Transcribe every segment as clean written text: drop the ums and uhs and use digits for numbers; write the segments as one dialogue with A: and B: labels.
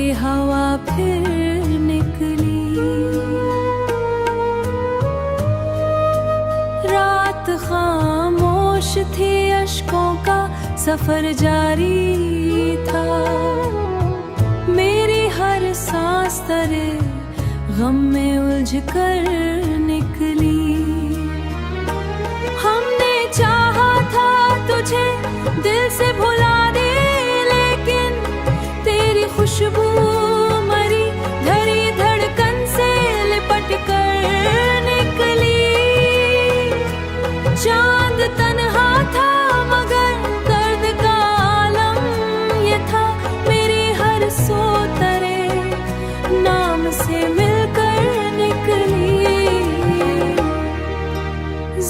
A: के हवा फिर निकली। रात खामोश थी, अश्कों का सफर जारी था। मेरी हर सांस तरे गम में उलझ कर निकली। हमने चाहा था तुझे दिल से भुला दे, लेकिन तेरी खुशबू मरी धरी धड़कन से लिपट कर निकली। चांद तन्हा था मगर दर्द का आलम ये था। मेरी हर सो तरे नाम से मिलकर निकली।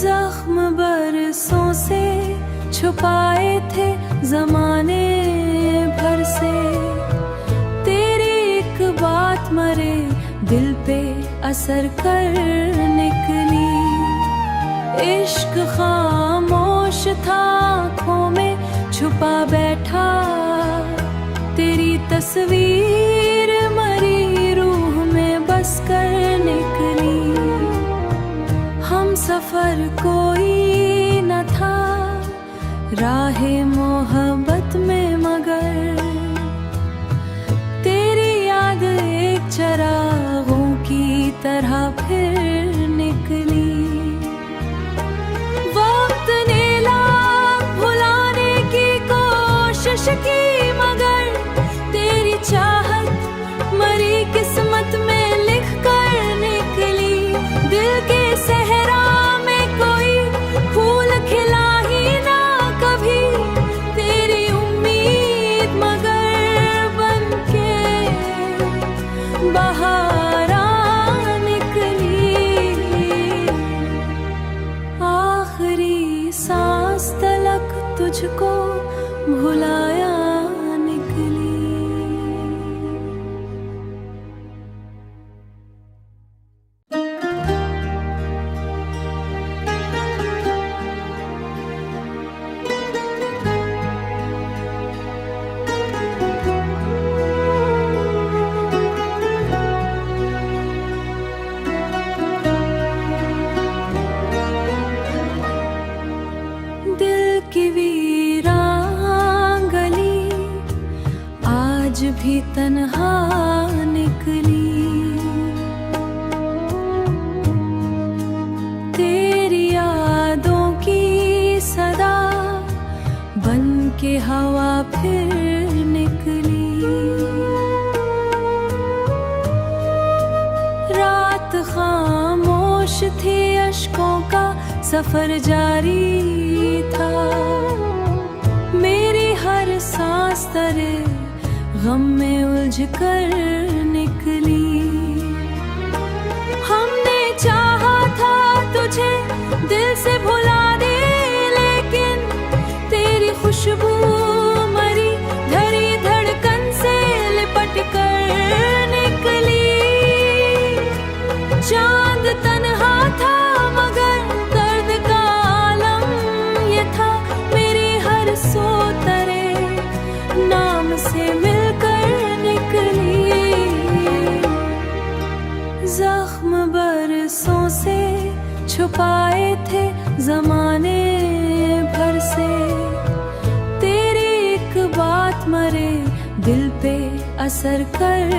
A: जख्म बरसों से छुपाए थे जमाने भर से, तेरी एक बात मरे दिल पे असर कर निकली। इश्क खामोश था, आँखों में छुपा बैठा। तेरी तस्वीर मरी रूह में बस कर निकली। हम सफर कोई न था राहे मोहब्बत में, मगर तेरी याद एक चरागों की तरह फिर निकली। वक्त ने लाख भुलाने की कोशिश की, मगर तेरी चाहत मरी किस्मत में लिख कर निकली। दिल के सहरा में कोई फूल खिला ही ना कभी, तेरी उम्मीद मगर बनके बहार निकली। आखिरी सांस तलक तुझको भुलाया निकली। दिल की वीरान गली आज भी तन्हा निकली। तेरी यादों की सदा बन के हवा फिर निकली। रात खामोश थी, अश्कों का सफर जारी था। मेरी हर सांस तरे गम में उलझ कर निकली। हमने चाहा था तुझे दिल से भुला दे, लेकिन तेरी खुशबू मरी धरी धड़कन से लिपट कर निकली। चांद तन्हा था मगर दर्द का आलम ये था। मेरी हर सो तरे नाम से मिलकर निकली। जख्म बरसों से छुपाए थे जमाने भर से, तेरी एक बात मरे दिल पे असर कर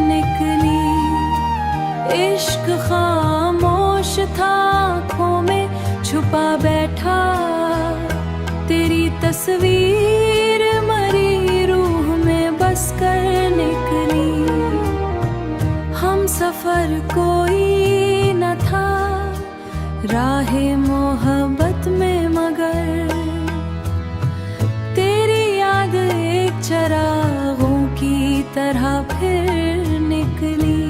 A: निकली। इश्क खामोश था, आँखों में छुपा बैठा। तेरी तस्वीर मरी रूह में बस कर निकली। हम सफर कोई न था राहे मोहब्बत में, मगर तेरी याद एक चरागों की तरह फिर निकली।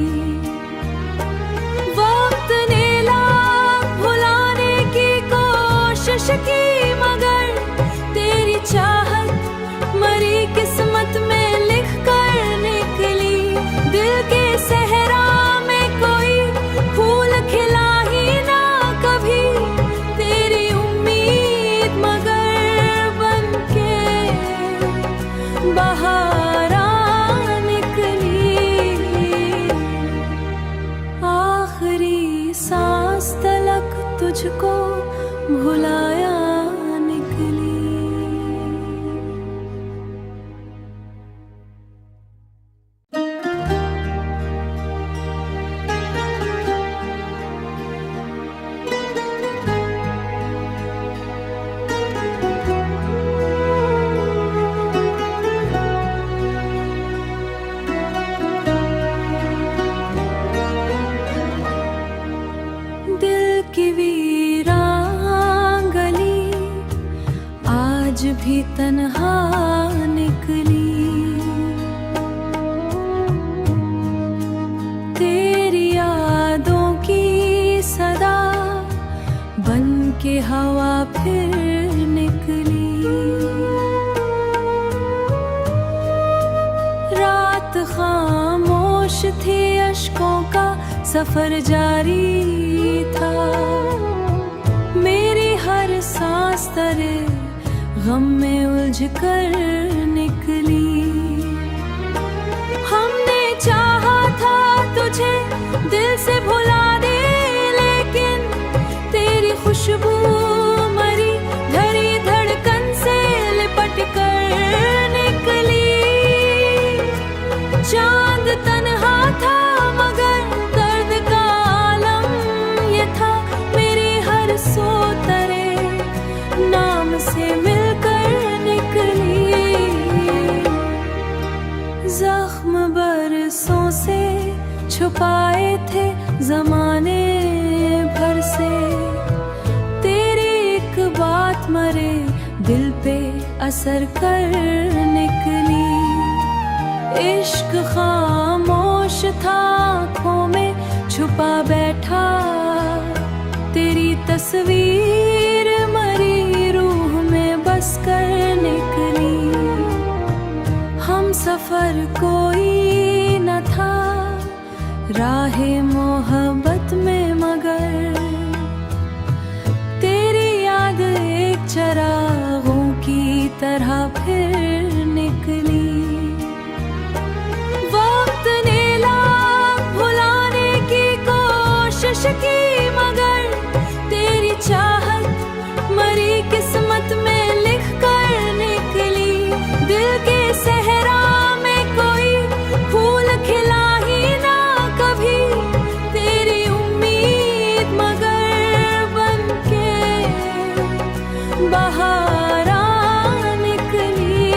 A: वक्त ने लाख भुलाने की कोशिश की, मगर तेरी चाहत मरी किस्मत में लिख कर निकली। दिल के सहरा में कोई फूल खिला ही ना कभी, तेरी भी तन्हा निकली। तेरी यादों की सदा बन के हवा फिर निकली। रात खामोश थी, अश्कों का सफर जारी था। मेरी हर सांस तेरे गम में उलझ कर निकली। हमने चाहा था तुझे दिल से भुला दे, लेकिन तेरी खुशबू मरी धरी धड़कन से लिपट कर निकली। चांद तन्हा था मगर दर्द का आलम ये था। मेरी हर सो तेरे नाम से मिलकर निकली। जख्म बरसों से छुपाए थे जमाने भर से, तेरी एक बात मरे दिल पे असर कर निकली। इश्क खामोश था, आँखों में छुपा बैठा। तेरी तस्वीर मरी रूह में बस कर निकली। हम सफर कोई न था राहे मोहब्बत में, मगर तेरी याद एक चरागों की तरह फिर निकली। वक्त ने लाख भुलाने की कोशिश की, मगर तेरी चाहत मरी किस्मत में लिख कर निकली। दिल के सहरा में कोई फूल खिला ही ना कभी, तेरी उम्मीद मगर बनके बहारा निकली।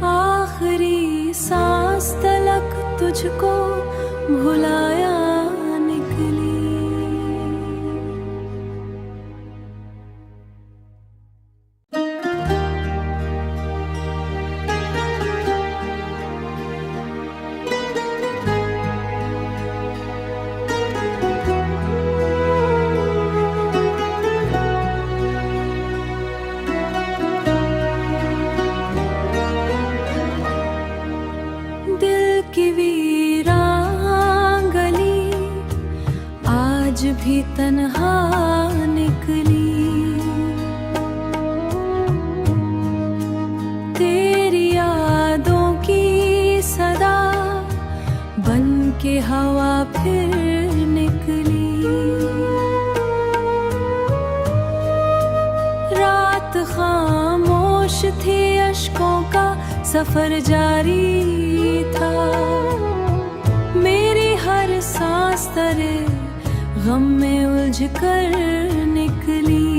A: आखिरी सांस तलक तुझको भुलाया निकली। दिल की वीरान गली आज भी तन्हा निकली। तेरी यादों की सदा बन के हवा फिर निकली। रात खामोश थी, अश्कों का सफर जारी था। मेरी हर सांस तेरे गम में उलझ कर निकली।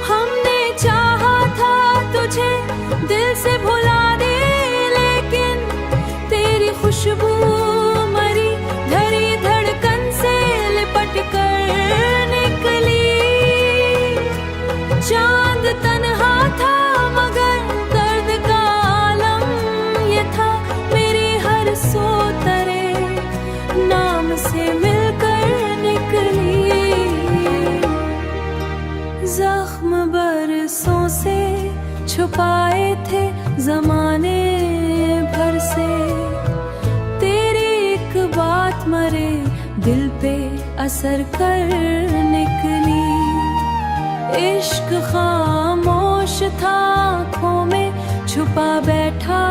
A: हमने चाहा था तुझे दिल से भुला दे, लेकिन तेरी खुशबू मरी धरी धड़कन से लिपट कर निकली। चांद तन्हा था मगर दर्द का आलम ये था। मेरी हर सो तेरे नाम से मिलकर निकली। जख्म बरसों से छुपाए थे जमाने भर से, तेरी एक बात मरे दिल पे असर कर निकली। इश्क खामोश था, आँखों में छुपा बैठा।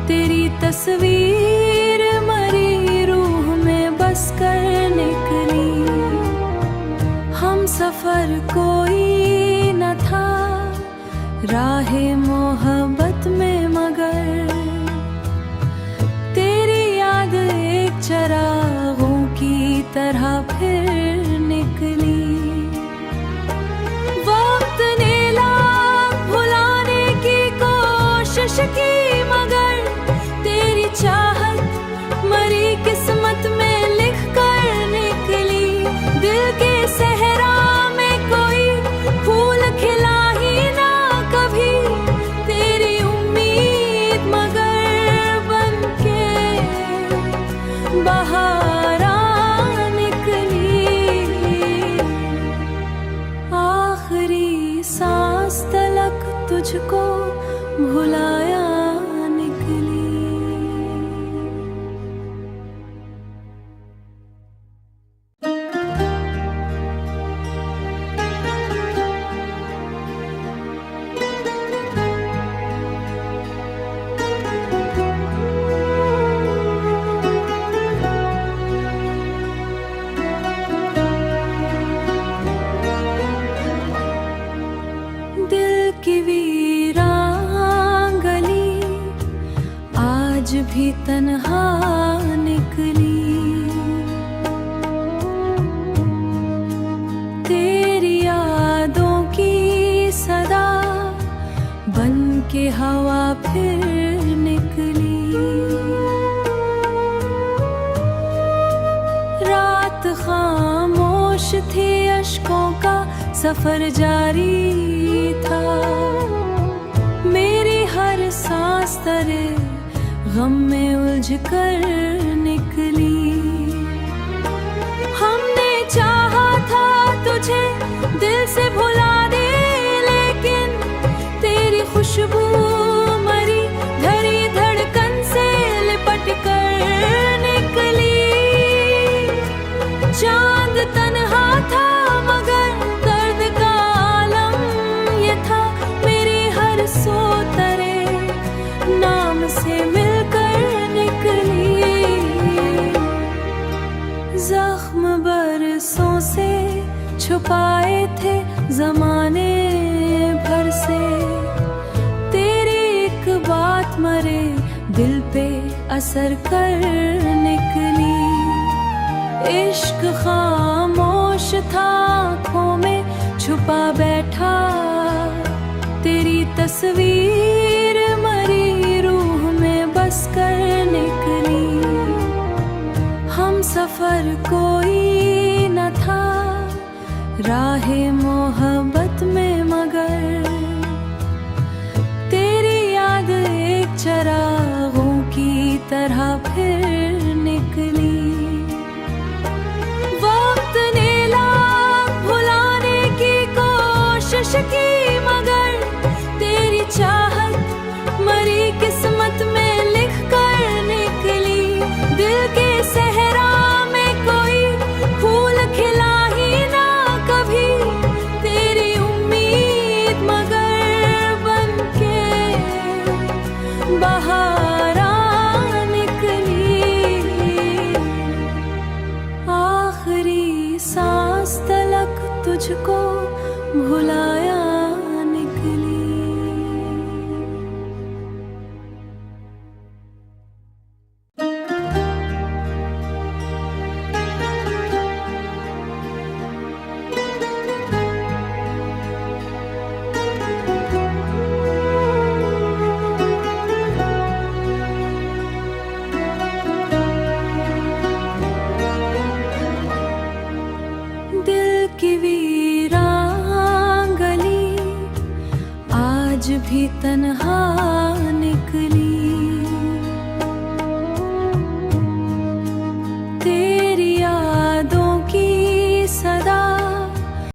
A: तेरी तस्वीर मरी रूह में बस कर निकली। हम सफर कोई न था राहे मोहब्बत में, मगर तेरी याद एक चरागों की तरह फिर निकली। वक्त ने लाख भुलाने की कोशिश की, मगर तेरी चाहत मरी किस्मत में लिख कर निकली। दिल के सहरा में कोई भुलाया निकली। दिल की वीरान गली आज भी तन्हा निकली। तेरी यादों की सदा बन के हवा फिर निकली। रात खामोश थी, अश्कों का सफर जारी था। मेरी हर सांस तेरे गम में उलझ कर निकली। हमने चाहा था तुझे दिल से भुला दे, लेकिन तेरी खुशबू मरी धरी धड़कन से लिपट कर निकली। चांद तन्हा था मगर दर्द का आलम ये था। मेरी हर सो तेरे नाम से मिलकर निकली। जख्म बरसों से छुपाए थे जमाने भर से। तेरी एक बात मरे दिल पे असर कर निकली। इश्क खामोश था, आँखों में छुपा बैठा। तेरी तस्वीर मरी रूह में बस कर निकली। हम सफर कोई न था राहे मोहब्बत में, मगर तेरी याद एक चरागों की तरह फिर निकली। वक्त ने लाख भुलाने की कोशिश की, मगर तेरी चाहत मरी किस्मत में लिख कर निकली। दिल के सहरा में कोई फूल खिला ही ना कभी। तेरी उम्मीद मगर बनके बहारा निकली। आखिरी सांस तलक तुझको भुलाया निकली। दिल की वीरान गली आज भी तन्हा निकली।